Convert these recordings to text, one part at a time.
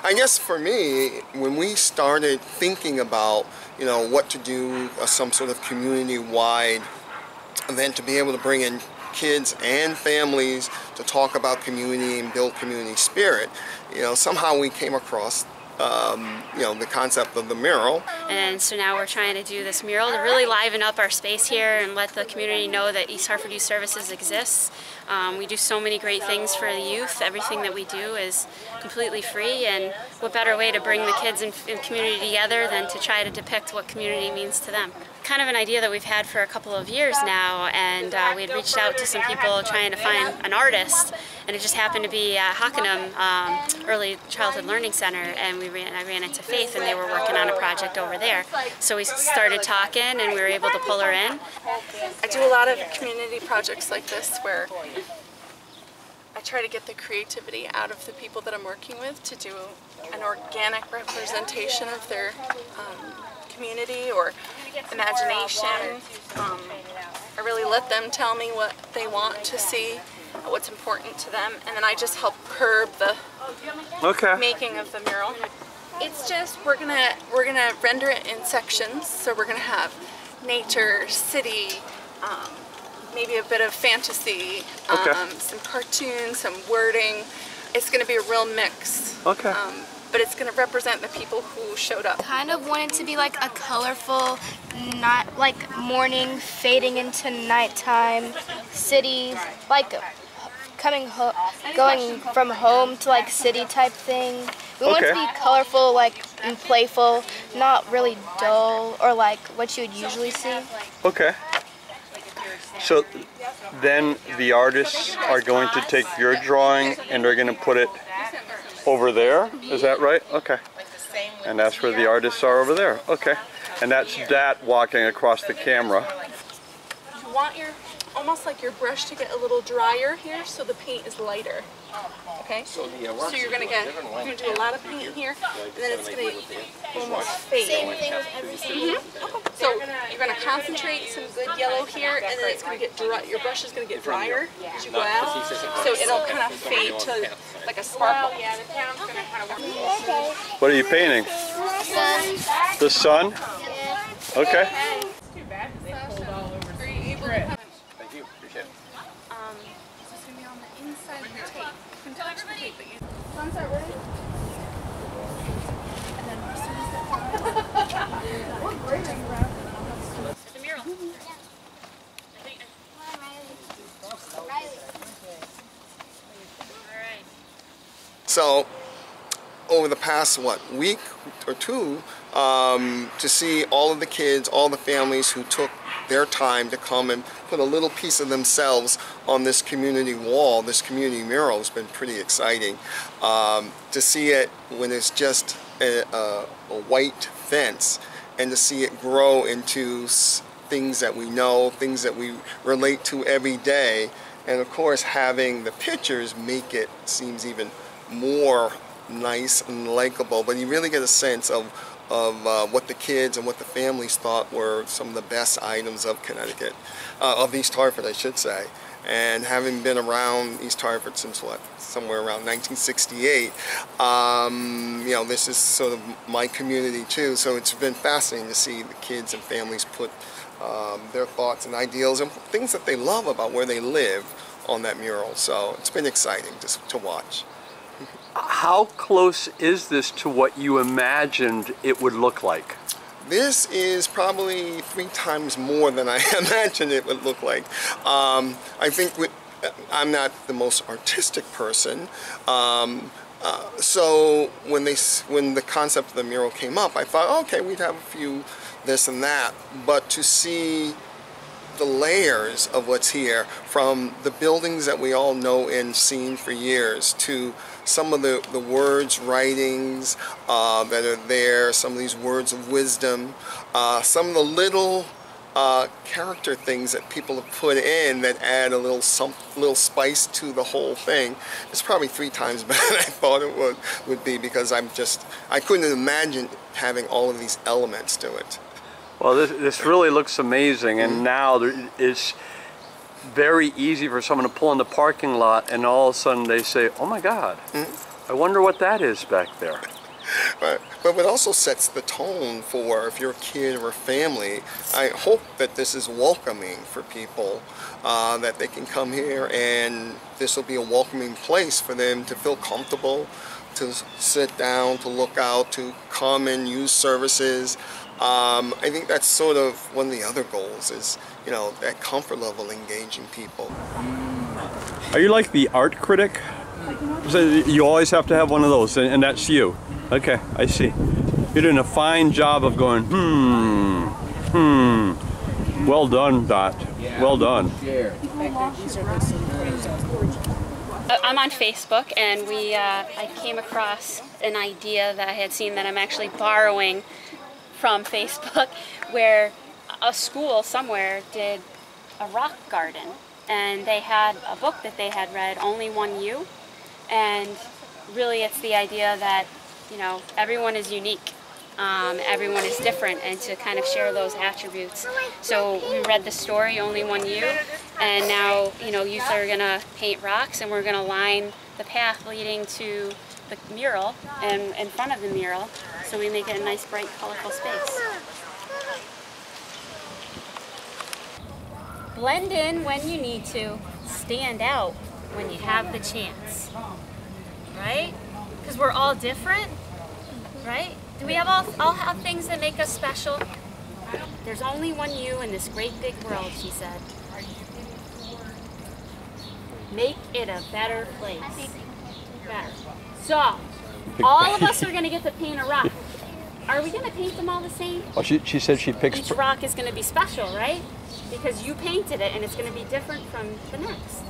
I guess for me, when we started thinking about, you know, what to do, some sort of community-wide event to be able to bring in kids and families to talk about community and build community spirit, you know, somehow we came across you know, the concept of the mural. And so now we're trying to do this mural to really liven up our space here and let the community know that East Hartford Youth Services exists. We do so many great things for the youth. Everything that we do is completely free, and what better way to bring the kids and community together than to try to depict what community means to them. Kind of an idea that we've had for a couple of years now, and we had reached out to some people trying to find an artist, and it just happened to be Hockenham Early Childhood Learning Center, and I ran into Faith, and they were working on a project over there. So we started talking, and we were able to pull her in. I do a lot of community projects like this where I try to get the creativity out of the people that I'm working with to do an organic representation of their community or imagination. I really let them tell me what they want to see, what's important to them, and then I just help curb the making of the mural. It's just we're gonna render it in sections, so we're gonna have nature, city, maybe a bit of fantasy, some cartoons, some wording. It's gonna be a real mix. But it's going to represent the people who showed up. Kind of wanted to be like a colorful, not like morning fading into nighttime city, like going from home to like city type thing. We want to be colorful, like and playful, not really dull or like what you would usually see. Okay. So then the artists are going to take your drawing and they're going to put it over there, is that right? Okay. And that's where the artists are over there. Okay. And that's that walking across the camera. You want your, almost like your brush to get a little drier here so the paint is lighter. Okay? So you're gonna do a lot of paint here, and then it's gonna almost fade. Same thing with everything. So you're gonna concentrate some good yellow here, and then it's gonna get dry. Your brush is gonna get drier as you go out, so it'll kind of fade to like a sparkle. What are you painting? Sun. The sun? Yeah. Okay. Too bad because they pulled all over the script. Thank you. Appreciate it. So it's gonna be on the inside of the tape. You can touch the tape, but you. Sunset ready? And then as soon as that's done, we're great around. The mural. So over the past, week or two, to see all of the kids, all the families who took their time to come and put a little piece of themselves on this community wall, this community mural, has been pretty exciting. To see it when it's just a white fence, and to see it grow into things that we know, things that we relate to every day, and of course having the pictures make it seems even more nice and likable, but you really get a sense of what the kids and what the families thought were some of the best items of Connecticut, of East Hartford, I should say. And having been around East Hartford since somewhere around 1968, you know, this is sort of my community too, so it's been fascinating to see the kids and families put their thoughts and ideals and things that they love about where they live on that mural, so it's been exciting to watch. How close is this to what you imagined it would look like? This is probably 3 times more than I imagined it would look like. I think I'm not the most artistic person, so when the concept of the mural came up, I thought, okay, we'd have a few this and that, but to see the layers of what's here, from the buildings that we all know and seen for years, to some of the words, writings that are there, some of these words of wisdom, some of the little character things that people have put in that add a little spice to the whole thing. It's probably 3 times better than I thought it would be, because I couldn't imagine having all of these elements to it. Well, this really looks amazing, and now it's very easy for someone to pull in the parking lot and all of a sudden they say, oh my God, I wonder what that is back there. But it also sets the tone for if you're a kid or a family. I hope that this is welcoming for people, that they can come here and this will be a welcoming place for them to feel comfortable, to sit down, to look out, to come and use services. I think that's sort of one of the other goals is, you know, that comfort level engaging people. Are you like the art critic? So you always have to have one of those, and that's you. Okay, I see. You're doing a fine job of going, Well done, Dot. Well done. I'm on Facebook, and I came across an idea that I had seen that I'm actually borrowing from Facebook, where a school somewhere did a rock garden, and they had a book that they had read, Only One You, and really it's the idea that, you know, everyone is unique, everyone is different, and to kind of share those attributes. So we read the story, Only One You, and now, you know, youth are gonna paint rocks, and we're gonna line the path leading to the mural and in front of the mural, so we make it a nice, bright, colorful space. Blend in when you need to, stand out when you have the chance, right? Because we're all different, right? Do we have all have things that make us special? There's only one you in this great big world, she said. Make it a better place. Better. So, all of us are going to get to paint a rock. Are we going to paint them all the same? Well, she said she picks... Each rock is going to be special, right? Because you painted it and it's going to be different from the next.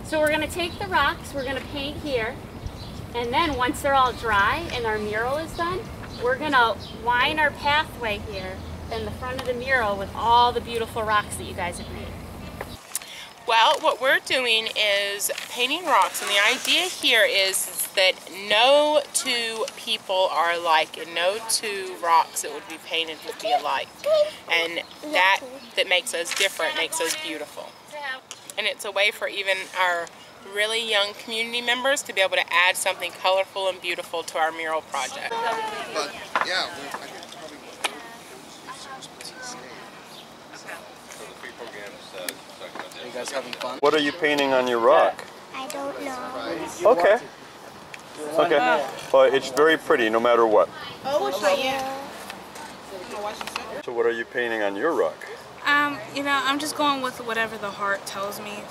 So we're going to take the rocks, we're going to paint here, and then once they're all dry and our mural is done, we're going to line our pathway here in the front of the mural with all the beautiful rocks that you guys have made. Well, what we're doing is painting rocks, and the idea here is that no two people are alike, and no two rocks that would be painted would be alike. And that makes us different, makes us beautiful. And it's a way for even our really young community members to be able to add something colorful and beautiful to our mural project. But yeah, are you guys having fun? What are you painting on your rock? I don't know. Okay. Okay. Well, it's very pretty no matter what. Oh, So what are you painting on your rock? You know, I'm just going with whatever the heart tells me.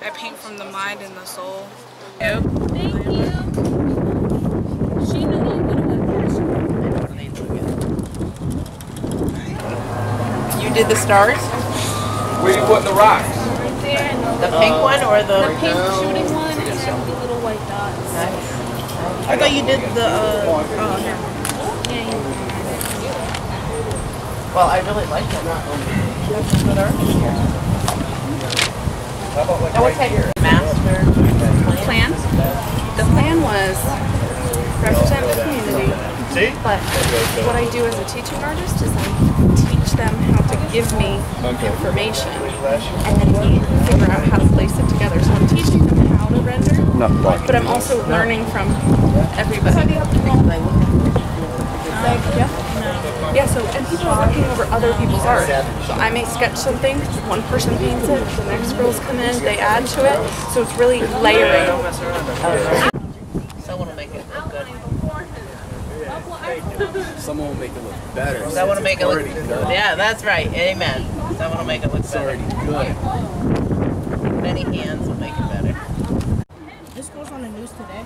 I paint from the mind and the soul. Thank you. She knew you would have. You did the stars? Where you putting the rocks? Right there. The pink one or the pink shooting one and then the little white dots. Nice. I thought you did the Well, I really like it. That's some good art here. Now what's that your master Plan? The plan was represent the community, but what I do as a teaching artist is I teach them how to give me information, and then we figure out how to place it together. So I'm teaching them how to render, but I'm also learning from everybody. Yeah, so, and people are looking over other people's art. So I may sketch something, one person paints it, the next girls come in, they add to it. So it's really layering. Someone will make it look good. Someone will make it look better. Someone will make it look good. Yeah, that's right. Amen. Someone will make it look better. It's already good. Many hands will make it better. This goes on the news today.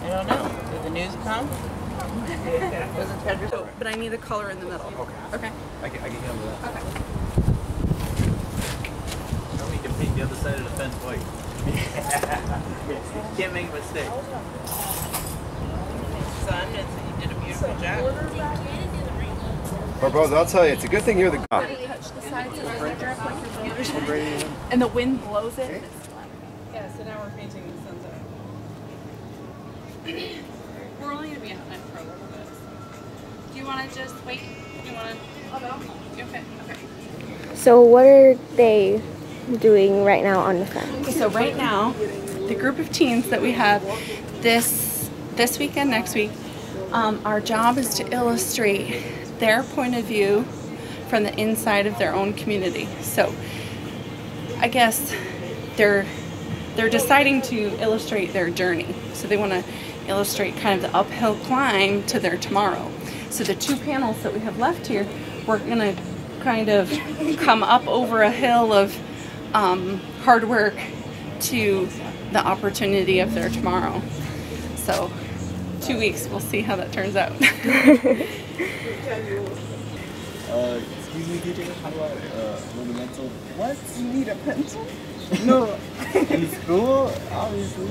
I don't know. Did the news come? Was it Pedro? But I need a color in the middle. Okay. I can handle that. Okay. Or we can paint the other side of the fence white. Can't make a mistake. Son, you did a beautiful job. Barbara, I'll tell you, it's a good thing you're the guy. Touch the sides of the drip like your brother. And the wind blows it. Yeah, so now we're painting the sunset. We're only going to be out for a little bit. Do you want to just wait? Do you want to? Oh, no. Okay. Okay. So what are they doing right now on the fence? So right now, the group of teens that we have this weekend, next week, our job is to illustrate their point of view from the inside of their own community. So I guess they're deciding to illustrate their journey. So they want to illustrate kind of the uphill climb to their tomorrow. So the 2 panels that we have left here, we're going to kind of come up over a hill of hard work to the opportunity of their tomorrow. So 2 weeks, we'll see how that turns out. Excuse me, teacher, how about monumental? What? You need a pencil? No. In school, obviously.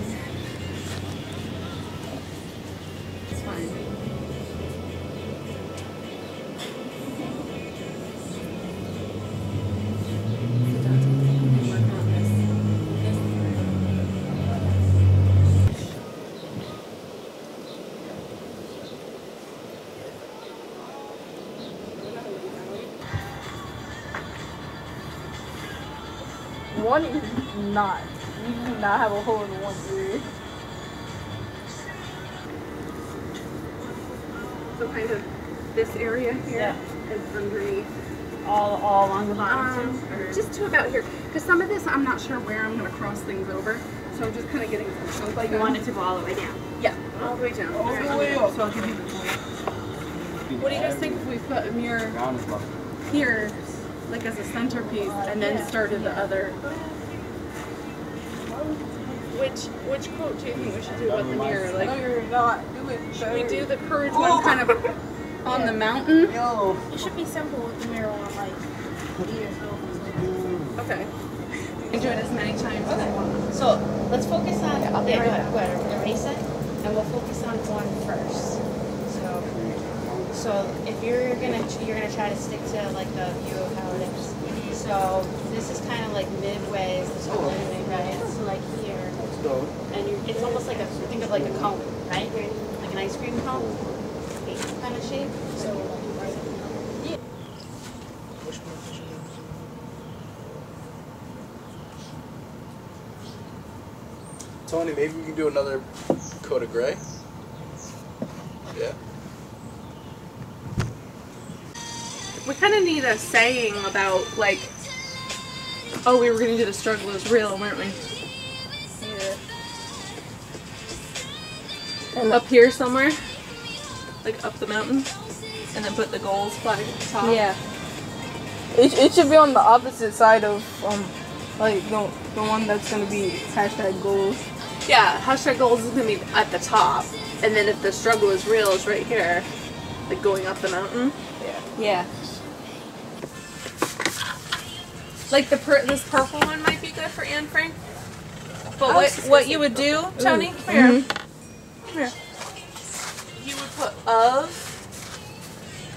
It's fine. One is not. You do not have a hole in one ear. So kind of this area here is underneath. All along the bottom too? Just to about here. Because some of this, I'm not sure where I'm going to cross things over. So I'm just kind of getting some. But you want it to go all the way down? Yeah, all the way down. All the way up. So I'll give you the point. What do you guys think if we put a mirror here, like as a centerpiece, and then started the other? Which quote do you think we should do about the mirror? Like, no, you're not. Do it. should we do the courage one kind of on the mountain? It should be simple with the mirror on like ears. Okay. Do it as many times as you want. So let's focus on. Go ahead. Erase it, and we'll focus on one first. So if you're gonna try to stick to like the view of how it is. So this is kind of like midway. This whole thing, right? So like here, and it's almost like think of like a cone, right? Like an ice cream cone, kind of shape. So yeah. Tony, maybe we can do another coat of gray. Yeah. We kind of need a saying about like, oh, we were gonna do the struggle is real, weren't we? Yeah. And up here somewhere, like up the mountain, and then put the goals flag at the top. Yeah. It should be on the opposite side of like the one that's gonna be hashtag goals. Yeah, hashtag goals is gonna be at the top, and then if the struggle is real, it's right here, like going up the mountain. Yeah. Like this purple one might be good for Anne Frank. But what you would do, Tony? Come here. Come here. You would put of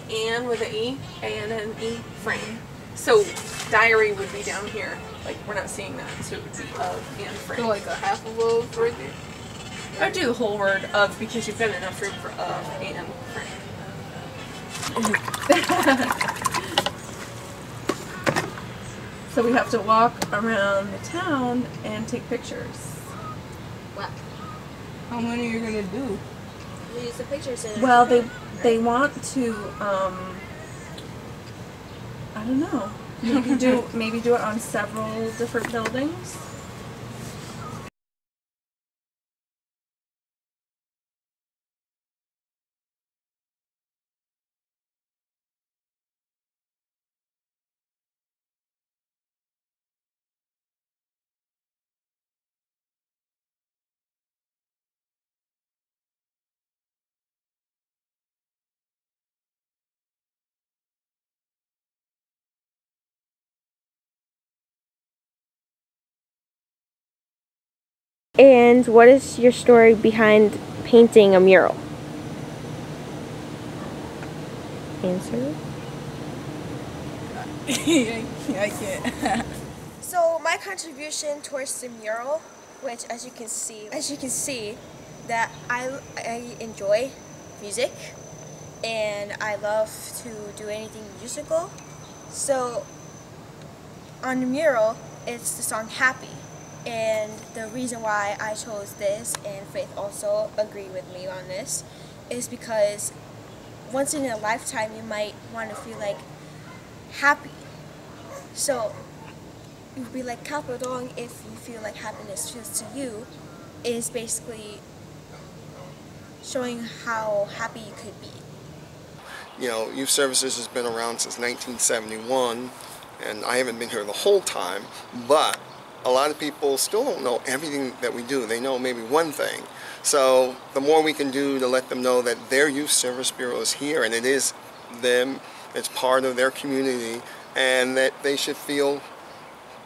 Anne with an E, A-N-N-E, Frank. So diary would be down here. Like we're not seeing that, so it would be of Anne Frank. So like a half of of right there. I would do the whole word of because you've got enough room for of Anne Frank. So we have to walk around the town and take pictures. What? How many are you gonna do? We use the pictures in Well, they want to I don't know. Maybe do it on several different buildings. And what is your story behind painting a mural? Answer. I can't. So my contribution towards the mural, which as you can see, that I enjoy music and I love to do anything musical. So on the mural, it's the song Happy. And the reason why I chose this, and Faith also agreed with me on this, is because once in a lifetime you might want to feel like happy. So you'd be like kalpadong if you feel like happiness feels to you, is basically showing how happy you could be. You know, youth services has been around since 1971, and I haven't been here the whole time, but a lot of people still don't know everything that we do. They know maybe one thing. So the more we can do to let them know that their youth service bureau is here and it is them, it's part of their community, and that they should feel,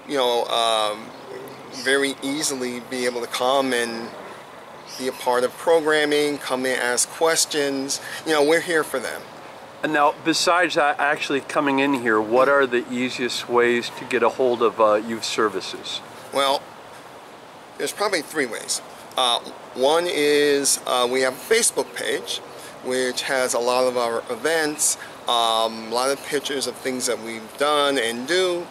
you know, very easily be able to come and be a part of programming, come in, ask questions. You know, we're here for them. And now, besides actually coming in here, what are the easiest ways to get a hold of youth services? Well, there's probably 3 ways. One is we have a Facebook page, which has a lot of our events, a lot of pictures of things that we've done and do.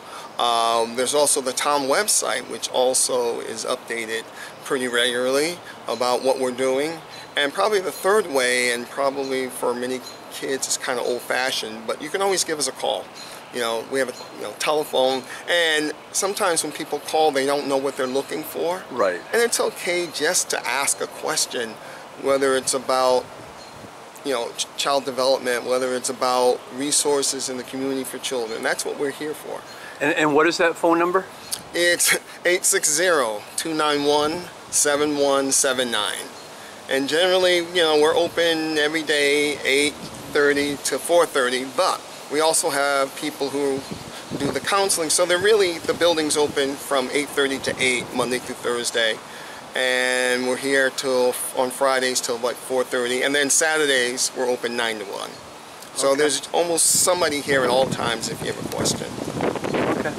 There's also the town website, which also is updated pretty regularly about what we're doing. And probably the 3rd way, and probably for many kids it's kind of old-fashioned, but you can always give us a call. You know, we have a telephone, and sometimes when people call, they don't know what they're looking for. Right. And it's okay just to ask a question, whether it's about, you know, child development, whether it's about resources in the community for children. That's what we're here for. And what is that phone number? It's 860-291-7179. And generally, you know, we're open every day, 8:30 to 4:30, but we also have people who do the counseling. So they're really, the building's open from 8:30 to 8, Monday through Thursday. And we're here till, on Fridays till like 4:30. And then Saturdays, we're open 9 to 1. So there's almost somebody here at all times if you have a question. Okay.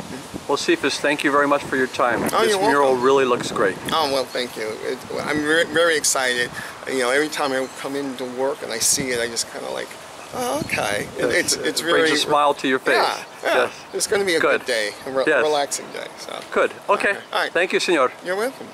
Well, Cephas, thank you very much for your time. Oh, this mural really looks great. Oh, well, thank you. I'm very excited. You know, every time I come into work and I see it, I just kind of like, oh, okay. It brings a smile to your face. Yeah, yeah. Yes. It's going to be a good day, a relaxing day. So. Good. Okay. All right. Thank you, senor. You're welcome.